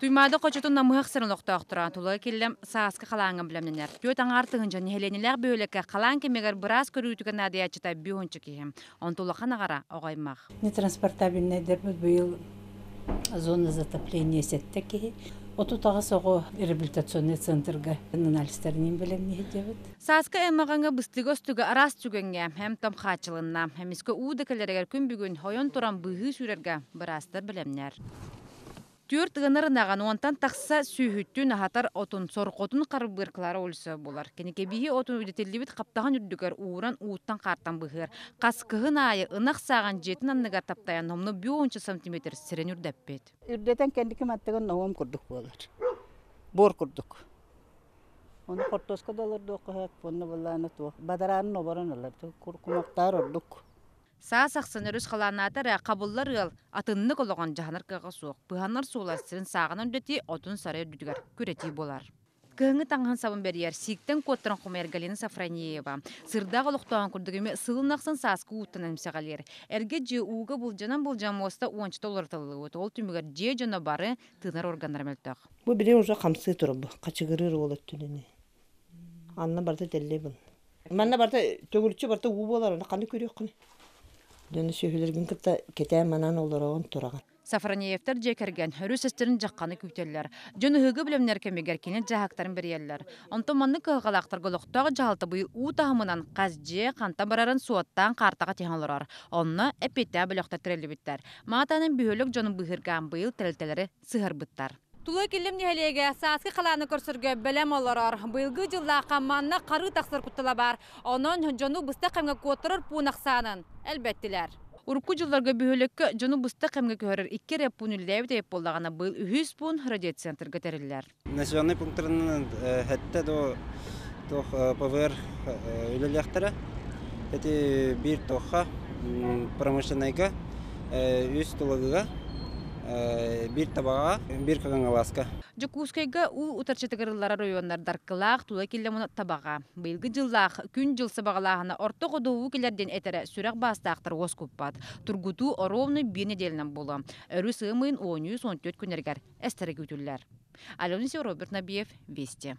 Туймады қочутун намыхақ сырын оқтақтыра, тулы келлем сааскы қалаңын білемненер. Төт аңартығын жан хеленелер бөлеке қалаң кемегер біраз көрүйтігі надиячыта бүйончы кейім. Он тулақан ағара оғаймақ. Нетранспортабельный дербіл бұйыл зона затопления сетті кейі. Отутаға соғы реабилитационный центрға анализтерінен білем не дебіт. Сааскы әммағанға бұстығы өстігі арас түгенге, әм том қачылынна, әміскі уды кәлерегер күн бүгін хойон тұран бұғы сүрерге бірастыр білемнер. Түрт ғынырынаған онтан тақса сүйіттін ағатар отын сорқотын қарыбырқылары олысы болар. Кенеке бейі отын өдетелдебет қаптаған үрдігер уыран уыттан қартан бұғыр. Қасқығын айы ынақ саған жетін анныға таптаян номны 5 сантиметр сірен үрдәппет. Үрдетен кәндікі маттығын науам күрдік болар. Бор күрдік. Оны қортосқа даларды оқығат, бұны болағына туақ. Бадаранын обаран оларды, күркумақтар ордық. Саас ақсын өріс қаланатары қабыллар ұл атынны қолыған жағанар қаға суық. Бұғанар суыластырын сағынан өдеті отын сары үрдігер көреті болар. Кыңы таңған сабын берер, сиктен көттірін құмайыр Галина Сафраниева. Сырдағы ұлықтауын күрдігіме сылынақсын саасқы ұттын әмсеғалер. Әрге же уғы бұлжанан бұлжан моста 10 $. Ол түмігер же жона бары тынар органдар мәлтіғ. Бұл бірен ұжа қамсы тұрып, қачығырыр олат түніне. Анна барда дәлі бұл. Манна барда төгілші барда ұғы болар, қаны көрек қыны. Дөні сөйлерген кітті кетен манан оларауын тұраған. Сафраниевтер жекерген, өрі сөстерін жаққаны күйтелер. Жөні хүгі білімнер кемегер кенет жағақтарын берелер. Онты манны кылғалақтар ғылықтағы жағалты бұй ұтағымынан қазже қанта барарын суаттан қартаға теген оларар. Онны әпетті біліқтар тірелі біттер. Маатаның бүйілік жоны бұғырған бұйыл тәрелтелері сығыр бұттар. Тулы келім нехелеге сааскы қаланы көрсірге бәлем оларар. Бұйылғы жылла қаманна қары тақсыр күттіла бар. Онын жону бұста қамға көтірір пұнақсанын. Әлбәттілер. Урукку жылларга бүйөлекке жону бұста қамға көрір 2 реппун үлдәйбі дейіп болдағана бұл 100 пун радиоцентрға тәрілер. Населенный пунктырының әтті ПВР үлелектері. Әті бір тоққа промышленайға, үз тұлығыға, bir tabağa, bir kagan alaska. Жокускайга у утарчатыгырыллара районнар даркылах тула келемуна табаға. Быйылгы жыллах күн жылсы бағалағына орто қодуы келерден әтері сүрек бастақтыр оз көппат. Тургуту оровны бір неделінен болы. Өрі сығымын 13-14 күнергер әстері көтілілер. Алена Роберт Набиев, Вести.